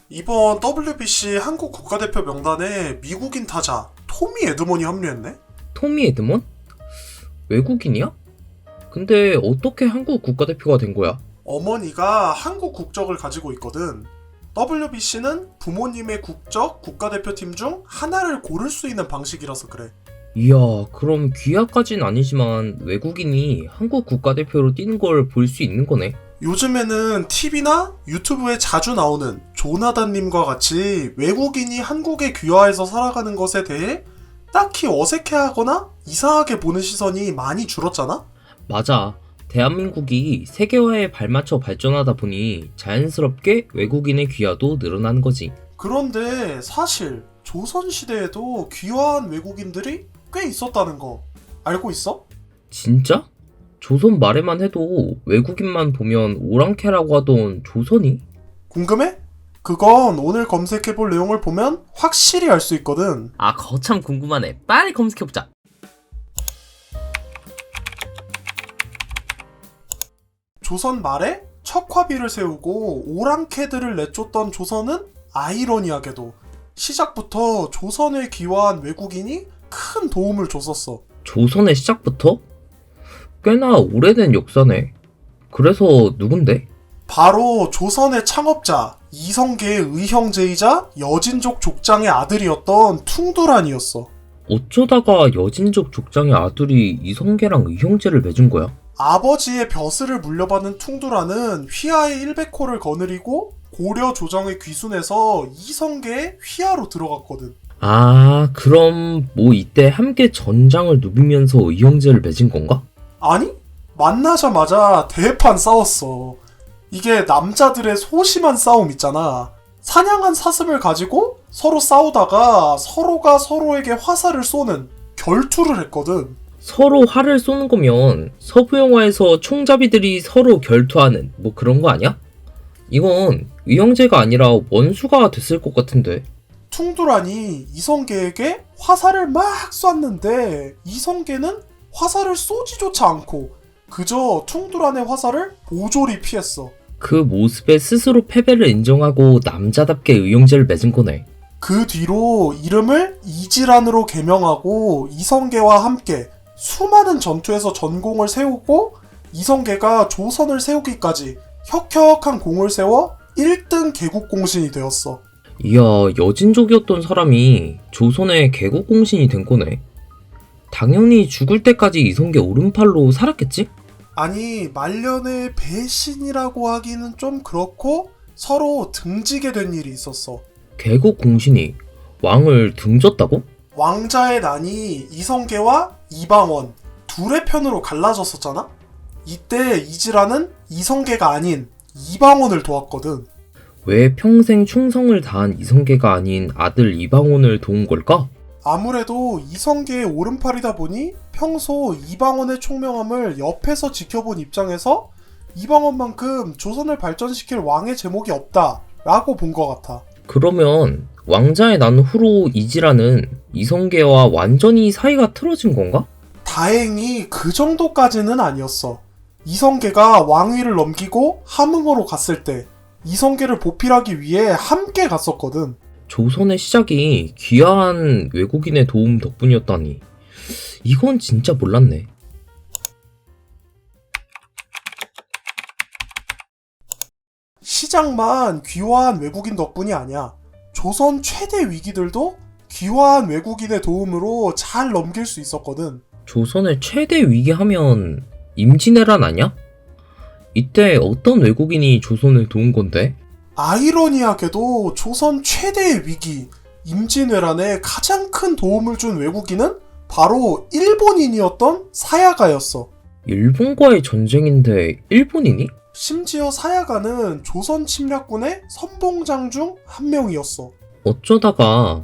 이번 WBC 한국 국가대표 명단에 미국인 타자 토미 에드먼이 합류했네? 토미 에드먼? 외국인이야? 근데 어떻게 한국 국가대표가 된 거야? 어머니가 한국 국적을 가지고 있거든. WBC는 부모님의 국적, 국가대표팀 중 하나를 고를 수 있는 방식이라서 그래. 이야, 그럼 귀하까진 아니지만 외국인이 한국 국가대표로 뛰는 걸 볼 수 있는 거네? 요즘에는 TV나 유튜브에 자주 나오는 조나단님과 같이 외국인이 한국에 귀화해서 살아가는 것에 대해 딱히 어색해하거나 이상하게 보는 시선이 많이 줄었잖아? 맞아. 대한민국이 세계화에 발맞춰 발전하다 보니 자연스럽게 외국인의 귀화도 늘어난 거지. 그런데 사실 조선시대에도 귀화한 외국인들이 꽤 있었다는 거 알고 있어? 진짜? 조선 말에만 해도 외국인만 보면 오랑캐라고 하던 조선이? 궁금해? 그건 오늘 검색해볼 내용을 보면 확실히 알 수 있거든. 아, 거참 궁금하네. 빨리 검색해보자. 조선 말에 척화비를 세우고 오랑캐들을 내쫓던 조선은 아이러니하게도 시작부터 조선에 귀화한 외국인이 큰 도움을 줬었어. 조선의 시작부터? 꽤나 오래된 역사네. 그래서 누군데? 바로 조선의 창업자 이성계의 의형제이자 여진족 족장의 아들이었던 퉁두란이었어. 어쩌다가 여진족 족장의 아들이 이성계랑 의형제를 맺은 거야? 아버지의 벼슬을 물려받은 퉁두란은 휘하의 100호를 거느리고 고려 조정의 귀순해서 이성계의 휘하로 들어갔거든. 아, 그럼 뭐 이때 함께 전장을 누비면서 의형제를 맺은 건가? 아니? 만나자마자 대판 싸웠어. 이게 남자들의 소심한 싸움 있잖아. 사냥한 사슴을 가지고 서로 싸우다가 서로가 서로에게 화살을 쏘는 결투를 했거든. 서로 활을 쏘는 거면 서부 영화에서 총잡이들이 서로 결투하는 뭐 그런 거 아니야? 이건 의형제가 아니라 원수가 됐을 것 같은데. 퉁두란이 이성계에게 화살을 막 쐈는데 이성계는 화살을 쏘지조차 않고 그저 퉁두란의 화살을 모조리 피했어. 그 모습에 스스로 패배를 인정하고 남자답게 의형제를 맺은 거네. 그 뒤로 이름을 이지란으로 개명하고 이성계와 함께 수많은 전투에서 전공을 세우고 이성계가 조선을 세우기까지 혁혁한 공을 세워 1등 개국공신이 되었어. 이야, 여진족이었던 사람이 조선의 개국공신이 된 거네. 당연히 죽을 때까지 이성계 오른팔로 살았겠지? 아니, 말년에 배신이라고 하기는 좀 그렇고 서로 등지게 된 일이 있었어. 개국공신이 왕을 등졌다고? 왕자의 난이 이성계와 이방원 둘의 편으로 갈라졌었잖아? 이때 이지라는 이성계가 아닌 이방원을 도왔거든. 왜 평생 충성을 다한 이성계가 아닌 아들 이방원을 도운 걸까? 아무래도 이성계의 오른팔이다 보니 평소 이방원의 총명함을 옆에서 지켜본 입장에서 이방원만큼 조선을 발전시킬 왕의 제목이 없다 라고 본 것 같아. 그러면 왕자의 난 후로 이지라는 이성계와 완전히 사이가 틀어진 건가? 다행히 그 정도까지는 아니었어. 이성계가 왕위를 넘기고 함흥으로 갔을 때 이성계를 보필하기 위해 함께 갔었거든. 조선의 시작이 귀화한 외국인의 도움 덕분이었다니. 이건 진짜 몰랐네. 시작만 귀화한 외국인 덕분이 아니야. 조선 최대 위기들도 귀화한 외국인의 도움으로 잘 넘길 수 있었거든. 조선의 최대 위기 하면 임진왜란 아냐? 이때 어떤 외국인이 조선을 도운 건데? 아이러니하게도 조선 최대의 위기, 임진왜란에 가장 큰 도움을 준 외국인은 바로 일본인이었던 사야가였어. 일본과의 전쟁인데 일본인이? 심지어 사야가는 조선 침략군의 선봉장 중 한 명이었어. 어쩌다가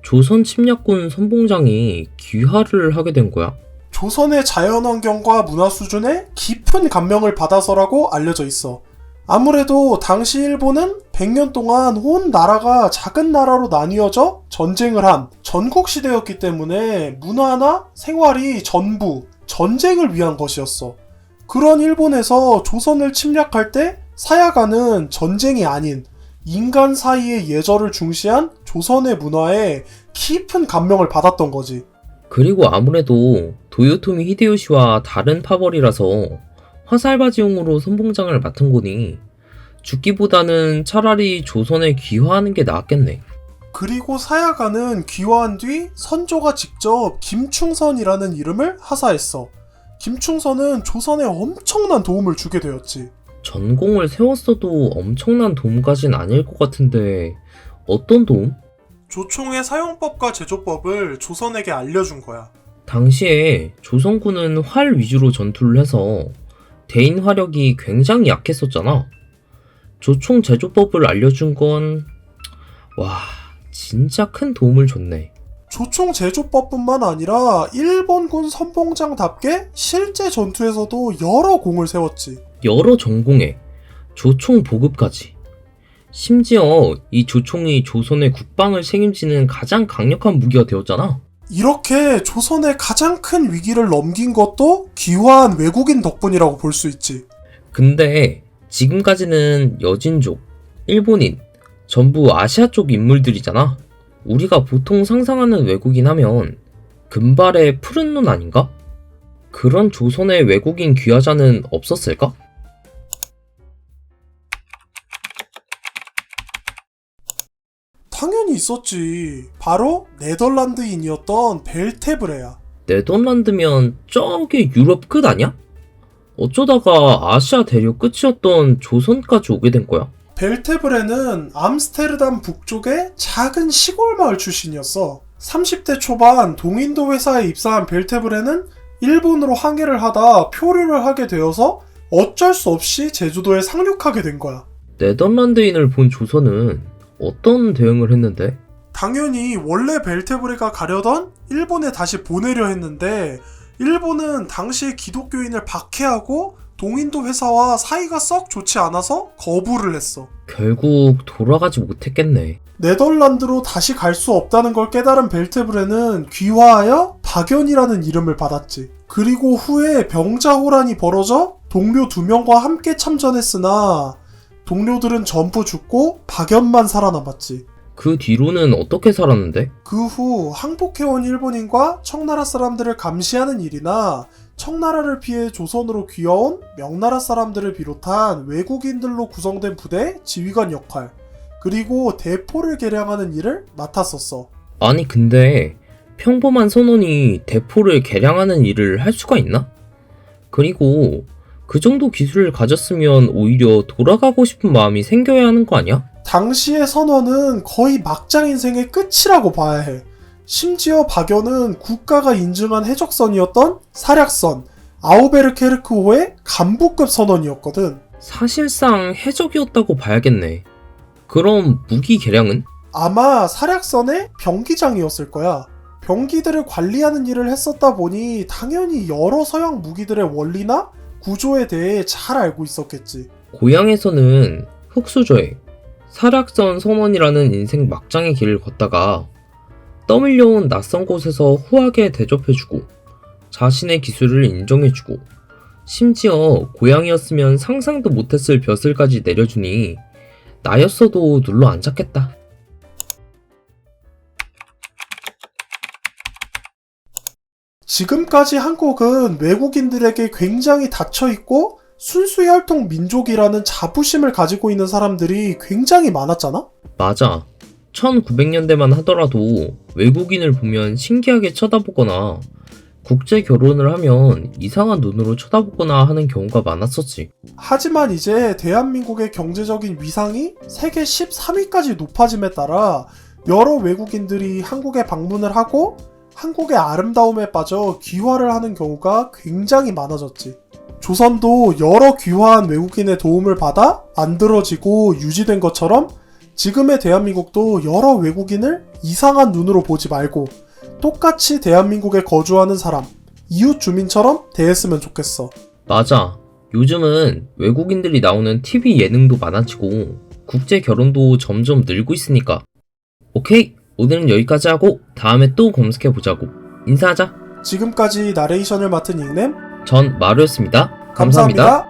조선 침략군 선봉장이 귀화를 하게 된 거야? 조선의 자연환경과 문화 수준에 깊은 감명을 받아서라고 알려져 있어. 아무래도 당시 일본은 100년 동안 온 나라가 작은 나라로 나뉘어져 전쟁을 한 전국시대였기 때문에 문화나 생활이 전부 전쟁을 위한 것이었어. 그런 일본에서 조선을 침략할 때 사야가는 전쟁이 아닌 인간 사이의 예절을 중시한 조선의 문화에 깊은 감명을 받았던 거지. 그리고 아무래도 도요토미 히데요시와 다른 파벌이라서 화살바지용으로 선봉장을 맡은 거니 죽기보다는 차라리 조선에 귀화하는 게 나았겠네. 그리고 사야가는 귀화한 뒤 선조가 직접 김충선이라는 이름을 하사했어. 김충선은 조선에 엄청난 도움을 주게 되었지. 전공을 세웠어도 엄청난 도움까진 아닐 것 같은데 어떤 도움? 조총의 사용법과 제조법을 조선에게 알려준 거야. 당시에 조선군은 활 위주로 전투를 해서 대인 화력이 굉장히 약했었잖아. 조총 제조법을 알려준 건 진짜 큰 도움을 줬네. 조총 제조법뿐만 아니라 일본군 선봉장답게 실제 전투에서도 여러 공을 세웠지. 여러 전공에 조총 보급까지. 심지어 이 조총이 조선의 국방을 책임지는 가장 강력한 무기가 되었잖아. 이렇게 조선의 가장 큰 위기를 넘긴 것도 귀화한 외국인 덕분이라고 볼 수 있지. 근데 지금까지는 여진족, 일본인, 전부 아시아 쪽 인물들이잖아. 우리가 보통 상상하는 외국인 하면 금발의 푸른 눈 아닌가? 그런 조선의 외국인 귀화자는 없었을까? 당연히 있었지. 바로 네덜란드인이었던 벨테브레야. 네덜란드면 저게 유럽 끝 아니야? 어쩌다가 아시아 대륙 끝이었던 조선까지 오게 된 거야? 벨테브레는 암스테르담 북쪽의 작은 시골 마을 출신이었어. 30대 초반 동인도 회사에 입사한 벨테브레는 일본으로 항해를 하다 표류를 하게 되어서 어쩔 수 없이 제주도에 상륙하게 된 거야. 네덜란드인을 본 조선은 어떤 대응을 했는데? 당연히 원래 벨테브레가 가려던 일본에 다시 보내려 했는데 일본은 당시 기독교인을 박해하고 동인도 회사와 사이가 썩 좋지 않아서 거부를 했어. 결국 돌아가지 못했겠네. 네덜란드로 다시 갈 수 없다는 걸 깨달은 벨테브레는 귀화하여 박연이라는 이름을 받았지. 그리고 후에 병자호란이 벌어져 동료 2명과 함께 참전했으나 동료들은 전부 죽고 박연만 살아남았지. 그 뒤로는 어떻게 살았는데? 그 후 항복해온 일본인과 청나라 사람들을 감시하는 일이나 청나라를 피해 조선으로 귀화온 명나라 사람들을 비롯한 외국인들로 구성된 부대 지휘관 역할, 그리고 대포를 개량하는 일을 맡았었어. 아니 근데 평범한 선원이 대포를 개량하는 일을 할 수가 있나? 그리고 그 정도 기술을 가졌으면 오히려 돌아가고 싶은 마음이 생겨야 하는 거 아니야? 당시의 선원은 거의 막장 인생의 끝이라고 봐야 해. 심지어 박연은 국가가 인증한 해적선이었던 사략선 아우베르케르크호의 간부급 선원이었거든. 사실상 해적이었다고 봐야겠네. 그럼 무기 개량은? 아마 사략선의 병기장이었을 거야. 병기들을 관리하는 일을 했었다 보니 당연히 여러 서양 무기들의 원리나 구조에 대해 잘 알고 있었겠지. 고향에서는 흑수저에 사략선 선원이라는 인생 막장의 길을 걷다가 떠밀려온 낯선 곳에서 후하게 대접해주고 자신의 기술을 인정해주고 심지어 고향이었으면 상상도 못했을 벼슬까지 내려주니 나였어도 눌러 앉았겠다. 지금까지 한국은 외국인들에게 굉장히 닫혀있고 순수 혈통 민족이라는 자부심을 가지고 있는 사람들이 굉장히 많았잖아? 맞아. 1900년대만 하더라도 외국인을 보면 신기하게 쳐다보거나 국제 결혼을 하면 이상한 눈으로 쳐다보거나 하는 경우가 많았었지. 하지만 이제 대한민국의 경제적인 위상이 세계 13위까지 높아짐에 따라 여러 외국인들이 한국에 방문을 하고 한국의 아름다움에 빠져 귀화를 하는 경우가 굉장히 많아졌지. 조선도 여러 귀화한 외국인의 도움을 받아 만들어지고 유지된 것처럼 지금의 대한민국도 여러 외국인을 이상한 눈으로 보지 말고 똑같이 대한민국에 거주하는 사람, 이웃 주민처럼 대했으면 좋겠어. 맞아. 요즘은 외국인들이 나오는 TV 예능도 많아지고 국제 결혼도 점점 늘고 있으니까. 오케이, 오늘은 여기까지 하고 다음에 또 검색해보자고. 인사하자. 지금까지 나레이션을 맡은 닉냄 전 마루였습니다. 감사합니다.